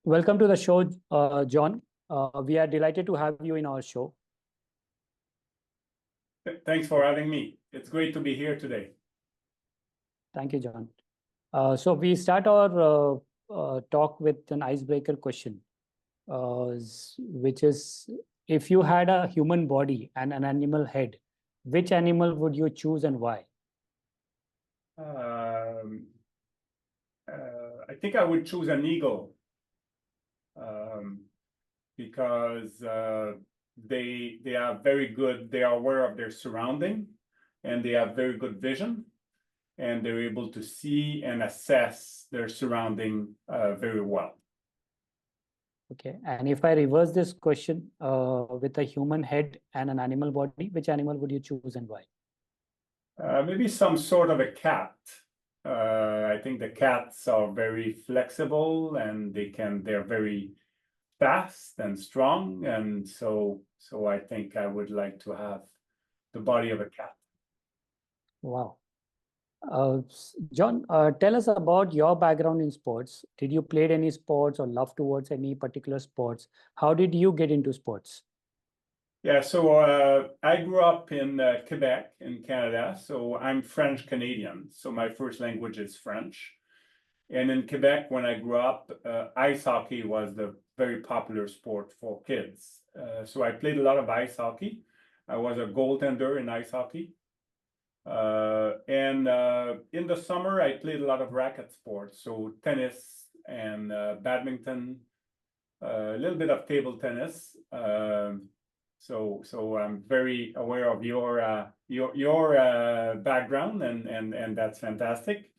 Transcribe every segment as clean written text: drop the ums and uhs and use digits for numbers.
Welcome to the show, John. We are delighted to have you in our show. Thanks for having me. It's great to be here today. Thank you, John. So we start our talk with an icebreaker question, which is, if you had a human body and an animal head, which animal would you choose and why? I think I would choose an eagle because they are very good. They are aware of their surrounding, and they have very good vision, and they're able to see and assess their surrounding very well. Okay, and if I reverse this question with a human head and an animal body, which animal would you choose and why? Maybe some sort of a cat. I think the cats are very flexible and they're very fast and strong, and so I think I would like to have the body of a cat. Wow. John, tell us about your background in sports. Did you play any sports or love towards any particular sports? How did you get into sports? Yeah, so I grew up in Quebec in Canada, so I'm French Canadian, so my first language is French. And in Quebec, when I grew up, ice hockey was the very popular sport for kids. So I played a lot of ice hockey. I was a goaltender in ice hockey. And in the summer, I played a lot of racket sports, so tennis and badminton, a little bit of table tennis. So I'm very aware of your background, and that's fantastic.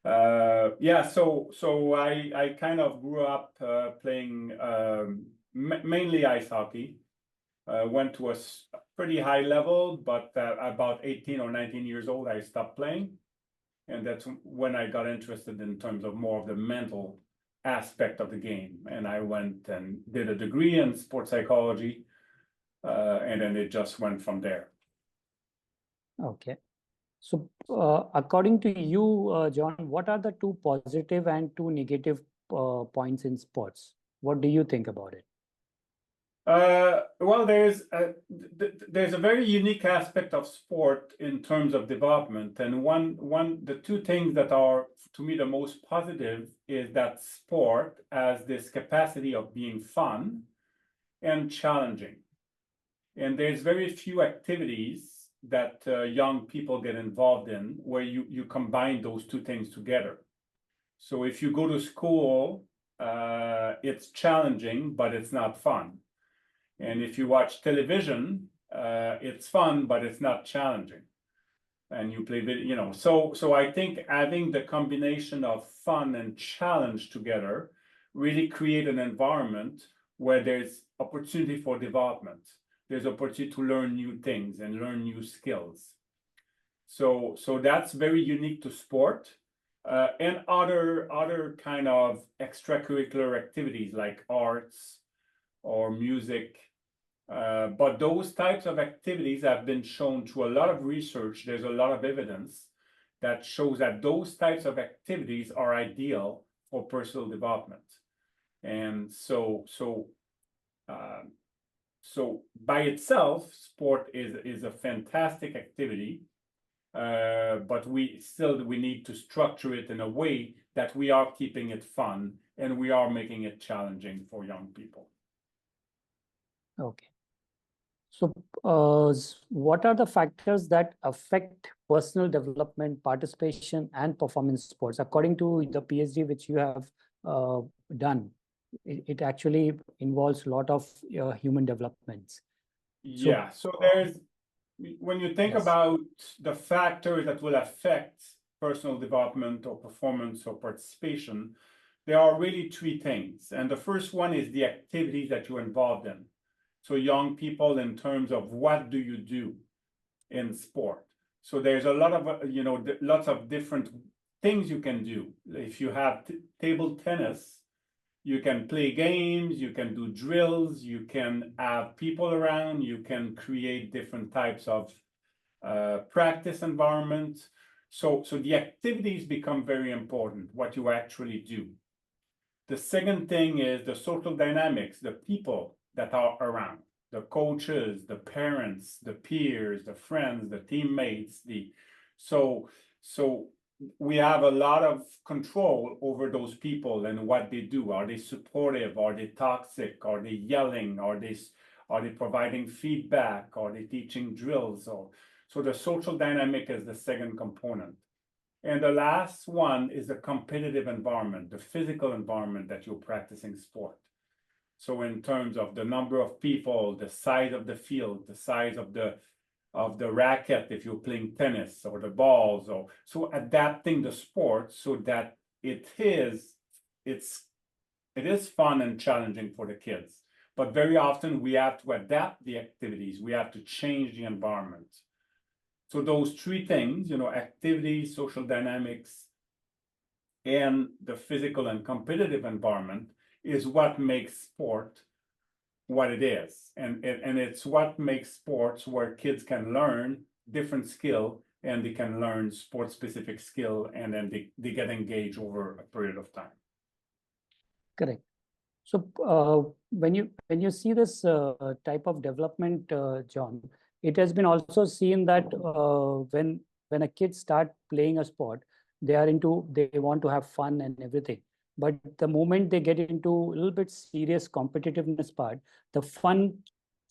Yeah, so I kind of grew up playing mainly ice hockey. Went to a pretty high level, but about 18 or 19 years old, I stopped playing. And that's when I got interested in terms of more of the mental aspect of the game. And I went and did a degree in sports psychology, and then it just went from there. Okay. So according to you, John, what are the two positive and two negative points in sports? What do you think about it? Well, there's a very unique aspect of sport in terms of development, and the two things that are to me the most positive is that sport has this capacity of being fun and challenging, and there's very few activities that young people get involved in where you combine those two things together. So if you go to school, it's challenging, but it's not fun. And if you watch television, it's fun, but it's not challenging. And you play video, you know. So I think having the combination of fun and challenge together really create an environment where there's opportunity for development. There's opportunity to learn new things and learn new skills. So that's very unique to sport. And other kind of extracurricular activities like arts or music. But those types of activities have been shown through a lot of research. There's a lot of evidence that shows that those types of activities are ideal for personal development. And so by itself, sport is a fantastic activity, but we need to structure it in a way that we are keeping it fun and we are making it challenging for young people. Okay. So what are the factors that affect personal development, participation, and performance sports? According to the PhD which you have done, it actually involves a lot of human developments. Yeah, so there's, when you think about the factors that will affect personal development or performance or participation, there are really three things. And the first one is the activities that you're involved in. So young people, in terms of what do you do in sport? So there's a lot of, lots of different things you can do. If you have table tennis, you can play games, you can do drills, you can have people around, you can create different types of practice environments. So the activities become very important, what you actually do. The second thing is the social dynamics, the people that are around, the coaches, the parents, the peers, the friends, the teammates, so we have a lot of control over those people and what they do. Are they supportive? Are they toxic? Are they yelling? Are they providing feedback? Are they teaching drills? So the social dynamic is the second component. And the last one is the competitive environment, the physical environment that you're practicing sport. So in terms of the number of people, the size of the field, the size of the racket if you're playing tennis, or the balls, or so adapting the sport so that it is fun and challenging for the kids. But very often we have to adapt the activities, we have to change the environment. So those three things, activity, social dynamics, and the physical and competitive environment is what makes sport what it is. And it's what makes sports where kids can learn different skill, and they can learn sport-specific skill, and then they get engaged over a period of time. Correct. So when you see this type of development, John, it has been also seen that when a kid start playing a sport, they want to have fun and everything. But the moment they get into a little bit serious competitiveness part, the fun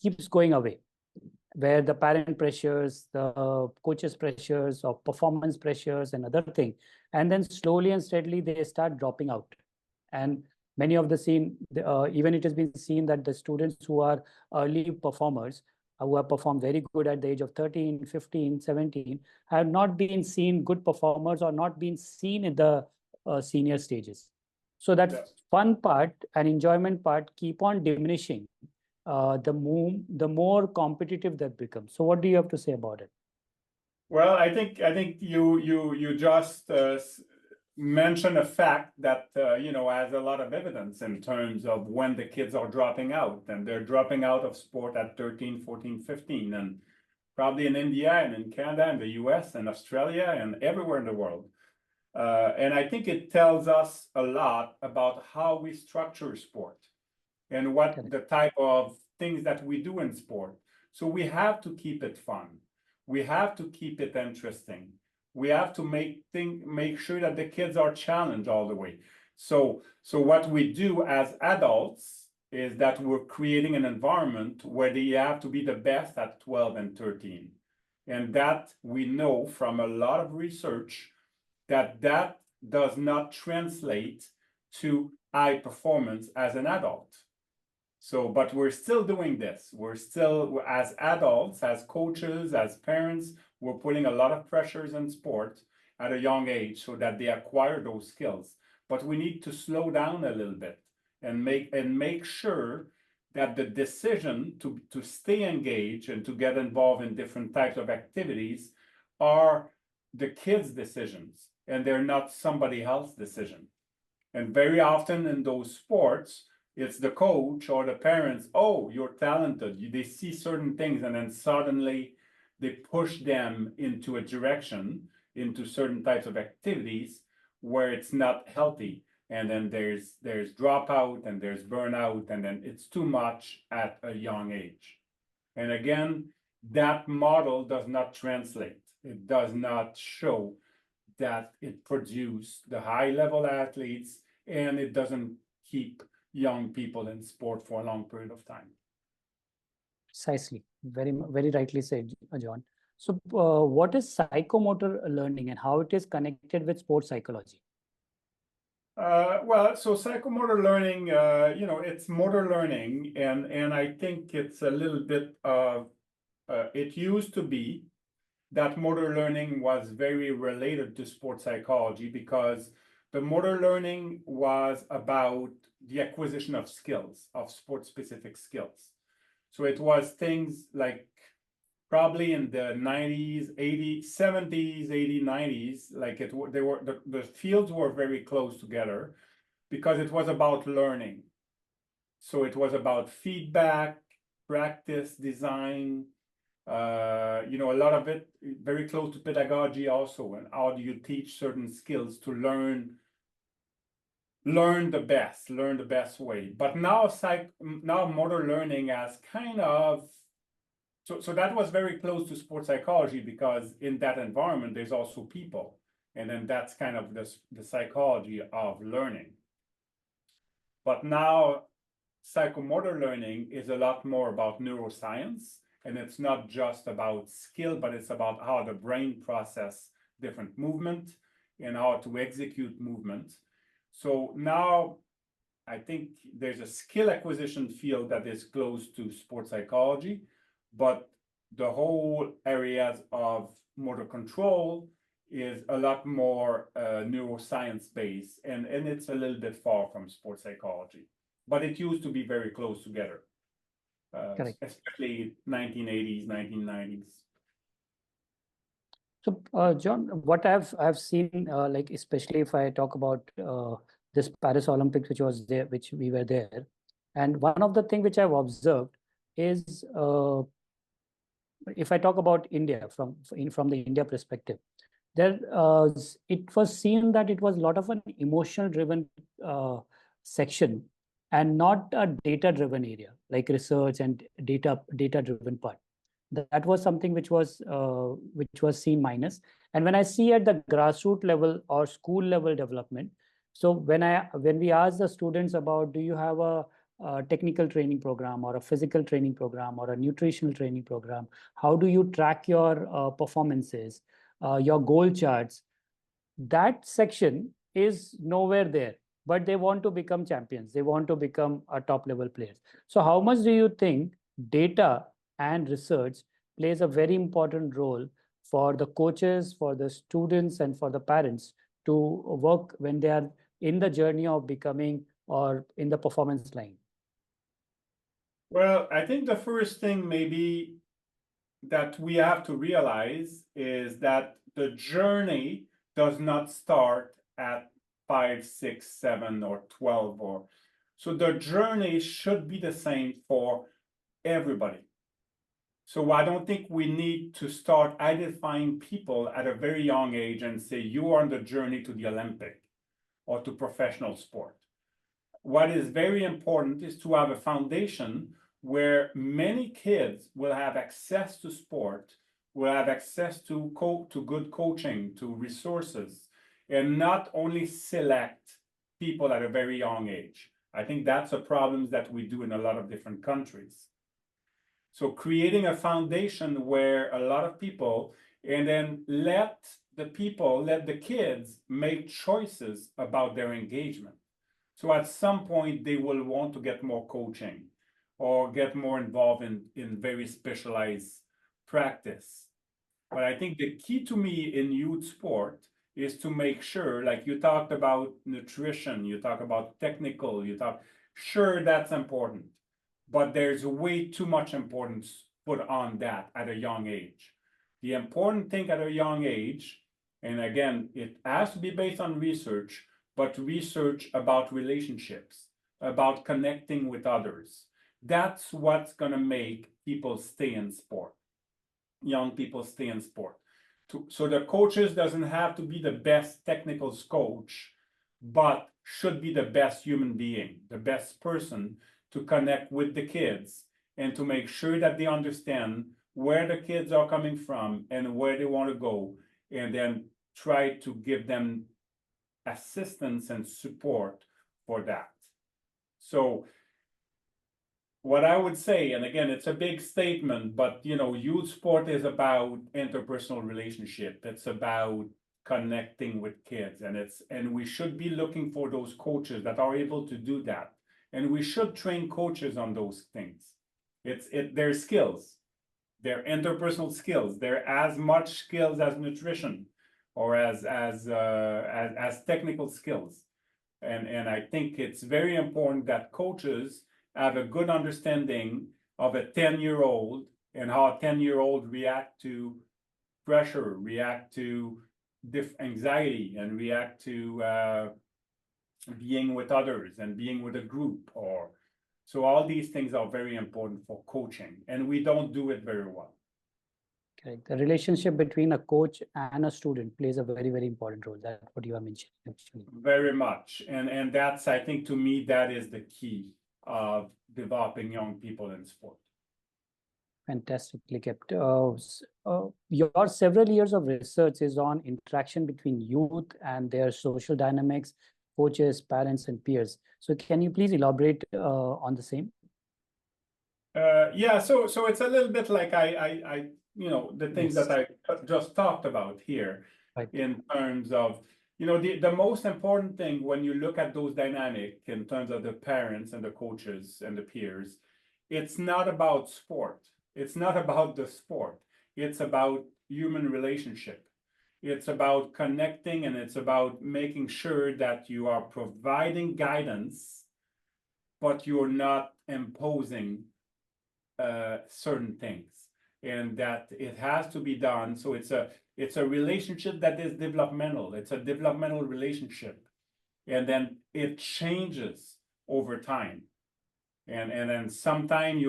keeps going away, where the parent pressures, the coaches pressures, or performance pressures and other thing, and then slowly and steadily they start dropping out. And many of the even it has been seen that the students who are early performers, who have performed very good at the age of 13, 15, 17, have not been seen good performers or not been seen in the senior stages. So that fun part and enjoyment part keep on diminishing the more competitive that becomes. So what do you have to say about it? Well, I think you just mentioned a fact that has a lot of evidence in terms of when the kids are dropping out, and they're dropping out of sport at 13, 14, 15, and probably in India and in Canada and the US and Australia and everywhere in the world. And I think it tells us a lot about how we structure sport and what the type of things that we do in sport. So we have to keep it fun. We have to keep it interesting. We have to make sure that the kids are challenged all the way. So what we do as adults is that we're creating an environment where they have to be the best at 12 and 13. And that we know from a lot of research that does not translate to high performance as an adult. So, but we're still doing this. We're still, as adults, as coaches, as parents, we're putting a lot of pressures in sport at a young age so that they acquire those skills. But we need to slow down a little bit and make sure that the decision to stay engaged and to get involved in different types of activities are the kids' decisions, and they're not somebody else's decision. And very often in those sports, it's the coach or the parents, oh, you're talented. They see certain things, and then suddenly they push them into a direction, into certain types of activities where it's not healthy. And then there's dropout, and there's burnout, and then it's too much at a young age. And again, that model does not translate. It does not show that it produces the high-level athletes, and it doesn't keep young people in sport for a long period of time. Precisely. Very, very rightly said, John. So what is psychomotor learning and how it is connected with sports psychology? Well, so psychomotor learning, it's motor learning, and I think it's a little bit of, it used to be that motor learning was very related to sports psychology, because the motor learning was about the acquisition of skills, of sport-specific skills. So it was things like probably in the 90s, 80s, 70s, 80s, 90s, like the fields were very close together because it was about learning. So it was about feedback, practice, design, a lot of it very close to pedagogy also, and how do you teach certain skills to learn learn the best way. But now now motor learning has kind of, so that was very close to sports psychology, because in that environment there's also people, and then that's kind of the psychology of learning. But now psychomotor learning is a lot more about neuroscience, and it's not just about skill, but it's about how the brain process different movement and how to execute movement. So now I think there's a skill acquisition field that is close to sports psychology, but the whole areas of motor control is a lot more neuroscience based, and it's a little bit far from sports psychology, but it used to be very close together, Correct. especially 1980s, 1990s. So, John, what I've seen, like especially if I talk about this Paris Olympics, which was there, which we were there, and one of the thing which I've observed is, if I talk about India from the India perspective, there it was seen that it was a lot of an emotional driven section, and not a data driven area like research and data driven part. That was something which was seen minus. And when I see at the grassroots level or school level development, so when we ask the students about, do you have a technical training program or a physical training program or a nutritional training program, how do you track your performances, your goal charts, that section is nowhere there. But they want to become champions, they want to become a top level players. So how much do you think data and research plays a very important role for the coaches, for the students, and for the parents to work when they are in the journey of becoming or in the performance line? Well, I think the first thing maybe that we have to realize is that the journey does not start at 5, 6, 7, or 12, or so the journey should be the same for everybody. So I don't think we need to start identifying people at a very young age and say you are on the journey to the Olympic or to professional sport. What is very important is to have a foundation where many kids will have access to sport, will have access to good coaching, to resources, and not only select people at a very young age. I think that's a problem that we do in a lot of different countries. So creating a foundation where a lot of people, and then let the kids make choices about their engagement. So at some point, they will want to get more coaching or get more involved in very specialized practice. But I think the key to me in youth sport is to make sure, like you talked about nutrition, you talk about technical, sure, that's important. But there's way too much importance put on that at a young age. The important thing at a young age, and again, it has to be based on research, but research about relationships, about connecting with others. That's what's going to make people stay in sport. Young people stay in sport. So the coaches doesn't have to be the best technical coach, but should be the best human being, the best person to connect with the kids and to make sure that they understand where the kids are coming from and where they want to go, and then try to give them assistance and support for that. So what I would say, and again, it's a big statement, but youth sport is about interpersonal relationship. It's about connecting with kids, and we should be looking for those coaches that are able to do that. And we should train coaches on those things. Their skills, their interpersonal skills. They're as much skills as nutrition or as technical skills. And I think it's very important that coaches have a good understanding of a 10-year-old and how a 10-year-old react to pressure, react to anxiety, and react to being with others and being with a group. So all these things are very important for coaching, and we don't do it very well. Correct. The relationship between a coach and a student plays a very, very important role. That's what you are mentioning, actually. Very much. And that's, I think, to me, that is the key of developing young people in sport. Fantastically kept. Your several years of research is on interaction between youth and their social dynamics, coaches, parents, and peers. So can you please elaborate on the same? Yeah, so it's a little bit like I the things Yes. that I just talked about here, Right. in terms of, the most important thing when you look at those dynamic in terms of the parents and the coaches and the peers, it's not about sport. It's not about the sport. It's about human relationship. It's about connecting, and it's about making sure that you are providing guidance, but you're not imposing certain things, and that it has to be done. So it's a relationship that is developmental. It's a developmental relationship, and then it changes over time. And then sometimes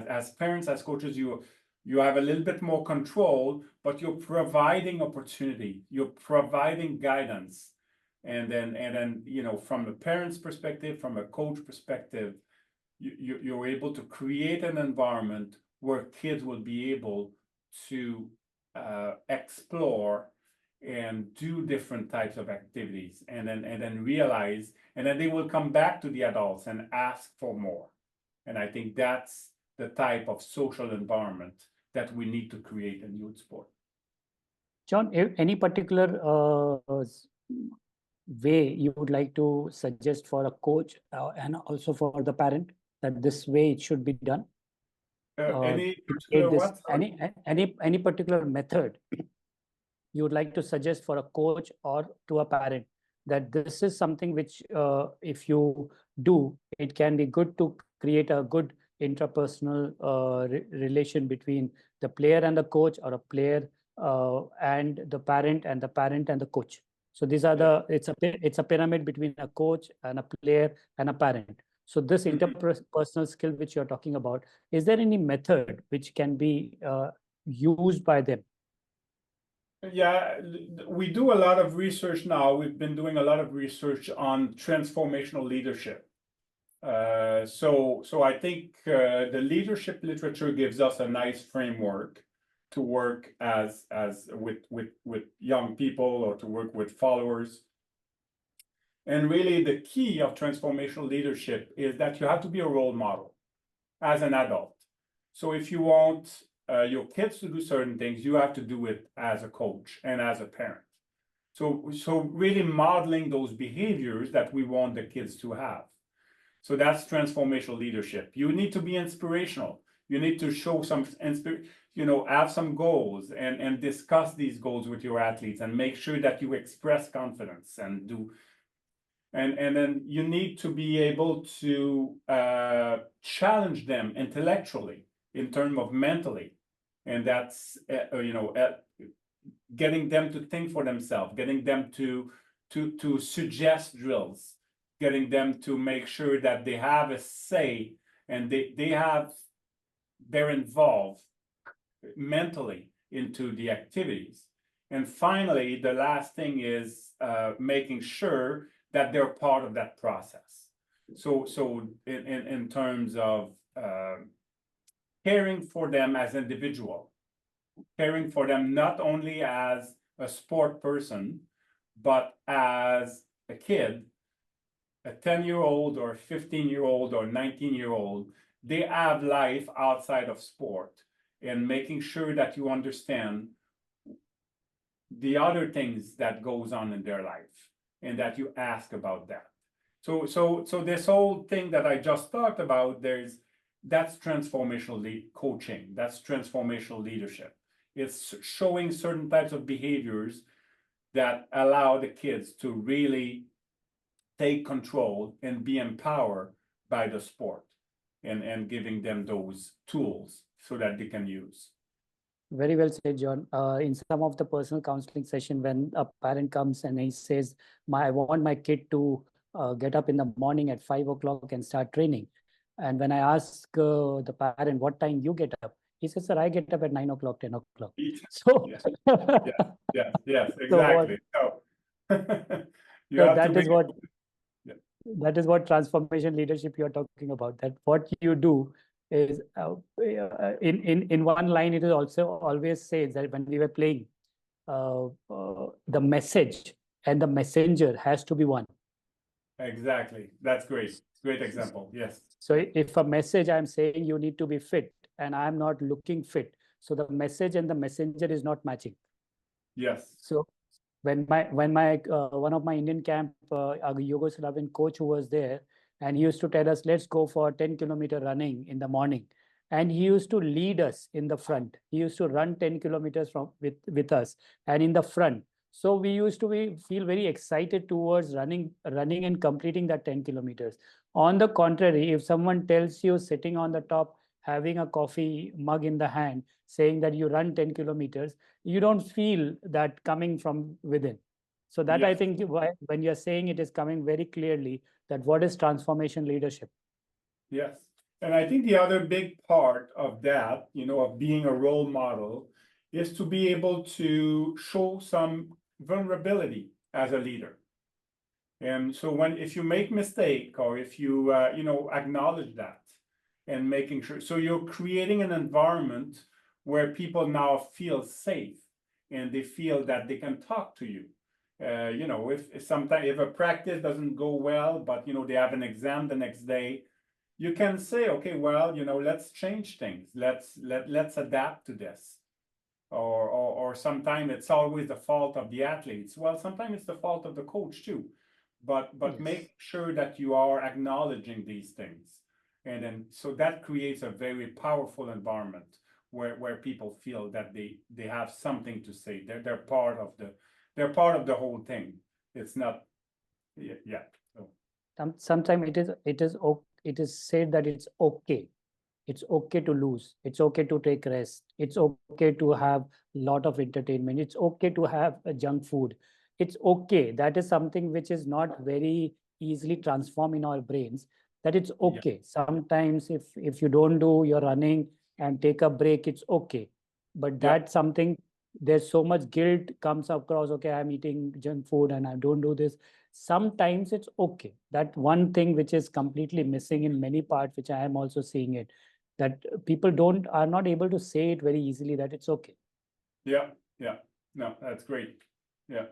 as parents, as coaches, you have a little bit more control, but you're providing opportunity, you're providing guidance, and then from the parent's perspective, from a coach perspective, you're able to create an environment where kids will be able to explore and do different types of activities, and then realize, and then they will come back to the adults and ask for more. And I think that's the type of social environment that we need to create in youth sport. John, any particular way you would like to suggest for a coach and also for the parent that this way it should be done? Any To particular create this, what? Sorry? any particular method you would like to suggest for a coach or to a parent, that this is something which if you do, it can be good to create a good interpersonal relation between the player and the coach, or a player and the parent, and the parent and the coach. So these are Yeah. it's a pyramid between a coach and a player and a parent. So this interpersonal skill which you're talking about, is there any method which can be used by them? Yeah, we do a lot of research now. We've been doing a lot of research on transformational leadership. So I think the leadership literature gives us a nice framework to work as with young people, or to work with followers. And really, the key of transformational leadership is that you have to be a role model as an adult. So if you want your kids to do certain things, you have to do it as a coach and as a parent. So really modeling those behaviors that we want the kids to have. So that's transformational leadership. You need to be inspirational. You need to show some have some goals, and discuss these goals with your athletes, and make sure that you express confidence and do. And then you need to be able to challenge them intellectually, in terms of mentally, and that's getting them to think for themselves, getting them to suggest drills, getting them to make sure that they have a say, and they're involved mentally into the activities. And finally, the last thing is making sure that they're part of that process. So in terms of caring for them as individual, caring for them not only as a sport person, but as a kid, a 10-year-old or 15-year-old or 19-year-old, they have life outside of sport, and making sure that you understand the other things that goes on in their life, and that you ask about that. So this whole thing that I just talked about, that's transformational coaching, that's transformational leadership. It's showing certain types of behaviors that allow the kids to really take control and be empowered by the sport, and giving them those tools so that they can use. Very well said, John. In some of the personal counseling session, when a parent comes and he says, I want my kid to get up in the morning at 5 o'clock and start training. And when I ask the parent, what time you get up? He says, sir, I get up at 9 o'clock, 10 o'clock. Eat. So, Yes, so what, exactly. So you so have to be. Yeah. that is what transformation leadership you're talking about. That what you do is in one line, it is also always says that when we were playing, the message and the messenger has to be one. Exactly. That's great. Great example. Yes. So if a message I'm saying you need to be fit and I'm not looking fit, so the message and the messenger is not matching. Yes. So when my one of my Indian camp, a Yugoslavian coach who was there, and he used to tell us, let's go for 10-kilometer running in the morning. And he used to lead us in the front. He used to run 10 kilometers with us and in the front. So we used to feel very excited towards running and completing that 10 kilometers. On the contrary, if someone tells you sitting on the top, having a coffee mug in the hand, saying that you run 10 kilometers, you don't feel that coming from within. So that I Yes. think when you're saying it is coming very clearly that what is transformation leadership. Yes. And I think the other big part of that, of being a role model is to be able to show some vulnerability as a leader. And so if you make mistake or if you, acknowledge that and making sure, so you're creating an environment where people now feel safe and they feel that they can talk to you. If sometimes if a practice doesn't go well, but they have an exam the next day, you can say, okay, well, let's change things. Let's adapt to this. Or sometimes it's always the fault of the athletes. Well, sometimes it's the fault of the coach too. But Yes. make sure that you are acknowledging these things. And then so that creates a very powerful environment where people feel that they have something to say. They're part of the whole thing. It's not So Sometimes it is said that it's okay. It's okay to lose. It's okay to take rest. It's okay to have a lot of entertainment. It's okay to have a junk food. It's okay. That is something which is not very easily transformed in our brains. That it's yeah, okay. Sometimes if you don't do your running and take a break, it's okay. But yeah. that's something, there's so much guilt comes across, okay, I'm eating junk food and I don't do this. Sometimes it's okay. That one thing which is completely missing in many parts, which I am also seeing it, that people are not able to say it very easily that it's okay. Yeah. No, that's great. Yeah.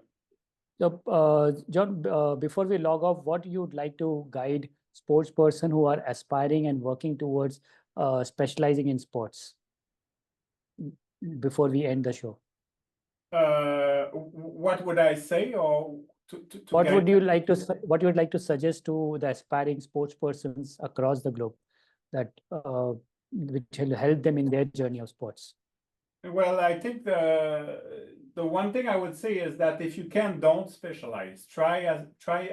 So, John, before we log off, what you'd like to guide sports person who are aspiring and working towards specializing in sports before we end the show? What would I say, or to What guide would you like to what you would like to suggest to the aspiring sports persons across the globe that which will help them in their journey of sports? Well, I think the one thing I would say is that if you can, don't specialize. Try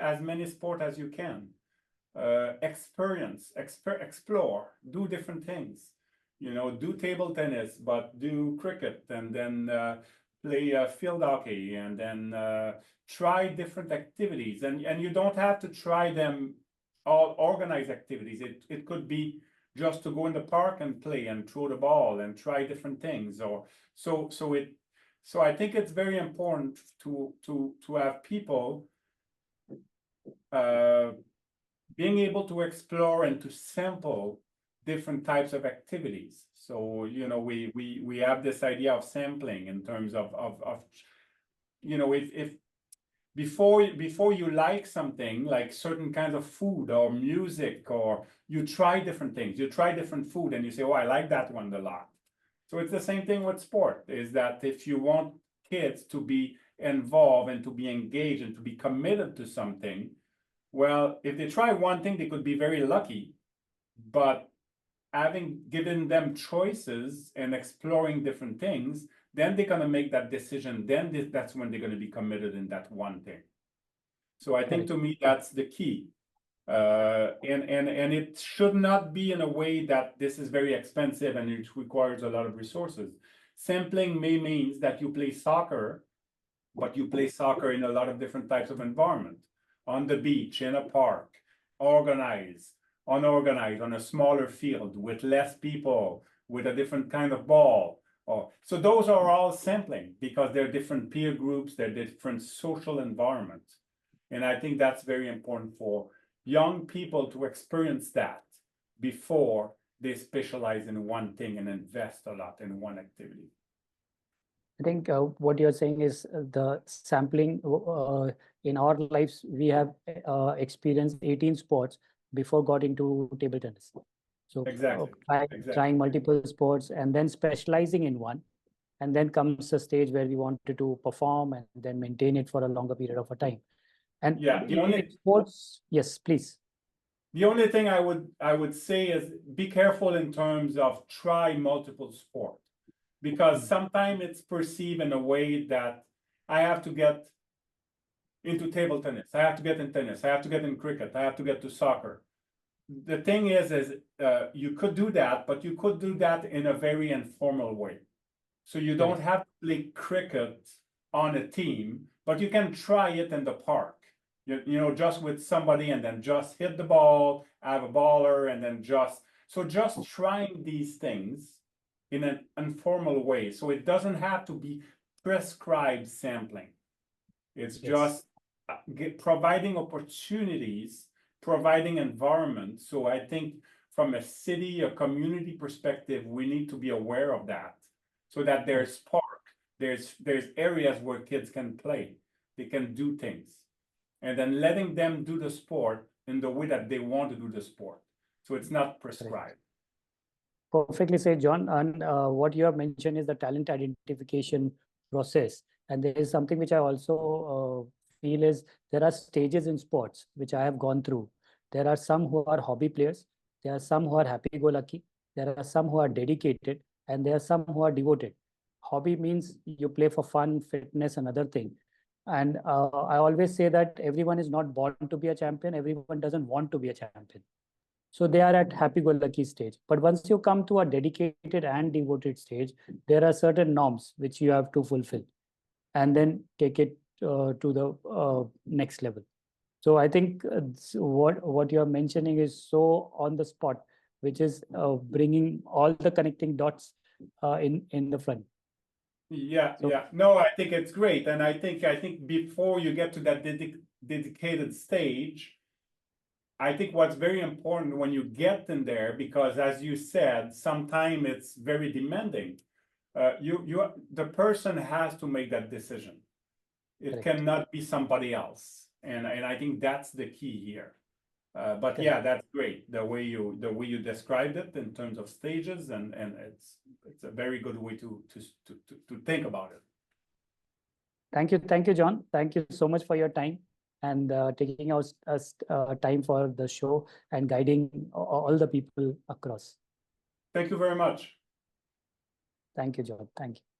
as many sport as you can. Explore, do different things. Do table tennis, but do cricket, and then play field hockey, and then try different activities. And you don't have to try them all organized activities. It could be just to go in the park and play and throw the ball and try different things. Or so I think it's very important to have people being able to explore and to sample different types of activities. So we have this idea of sampling in terms of if before you like something, like certain kinds of food or music, or you try different things, you try different food and you say, oh, I like that one a lot. So it's the same thing with sport, is that if you want kids to be involved and to be engaged and to be committed to something, well, if they try one thing, they could be very lucky, but having given them choices and exploring different things, then they're going to make that decision. Then that's when they're going to be committed in that one thing. So I think to me, that's the key. And it should not be in a way that this is very expensive and it requires a lot of resources. Sampling may means that you play soccer, but you play soccer in a lot of different types of environment, on the beach, in a park, organized, unorganized, on a smaller field with less people, with a different kind of ball. Or so those are all sampling because they're different peer groups, they're different social environments. And I think that's very important for young people to experience that before they specialize in one thing and invest a lot in one activity. I think what you're saying is the sampling in our lives, we have experienced 18 sports before got into table tennis. So Exactly. trying multiple sports and then specializing in one. And then comes a stage where we wanted to perform and then maintain it for a longer period of a time. And yeah, in sports, yes, please. The only thing I would say is be careful in terms of try multiple sports, because sometimes it's perceived in a way that I have to get into table tennis, I have to get in tennis, I have to get in cricket, I have to get to soccer. The thing is you could do that, but you could do that in a very informal way. So you don't have to play cricket on a team, but you can try it in the park. You know, just with somebody and then just hit the ball, have a baller, and then just trying these things in an informal way. So it doesn't have to be prescribed sampling. It's just providing opportunities, providing environment. So I think from a city, a community perspective, we need to be aware of that, so that there's park, there's areas where kids can play, they can do things, and then letting them do the sport in the way that they want to do the sport. So it's not prescribed. Perfectly said, John. And what you have mentioned is the talent identification process. And there is something which I also feel is there are stages in sports which I have gone through. There are some who are hobby players. There are some who are happy-go-lucky. There are some who are dedicated. And there are some who are devoted. Hobby means you play for fun, fitness, and other thing. And I always say that everyone is not born to be a champion. Everyone doesn't want to be a champion. So they are at happy-go-lucky stage. But once you come to a dedicated and devoted stage, there are certain norms which you have to fulfill and then take it to the next level. So I think what you are mentioning is so on the spot, which is bringing all the connecting dots in the front. Yeah, yeah. No, I think it's great. And I think before you get to that dedicated stage, I think what's very important when you get in there, because as you said, sometimes it's very demanding. The person has to make that decision. It cannot be somebody else, and I think that's the key here. But yeah, that's great the way you described it in terms of stages, and it's a very good way to think about it. Thank you, John. Thank you so much for your time and taking us time for the show and guiding all the people across. Thank you very much. Thank you, John. Thank you.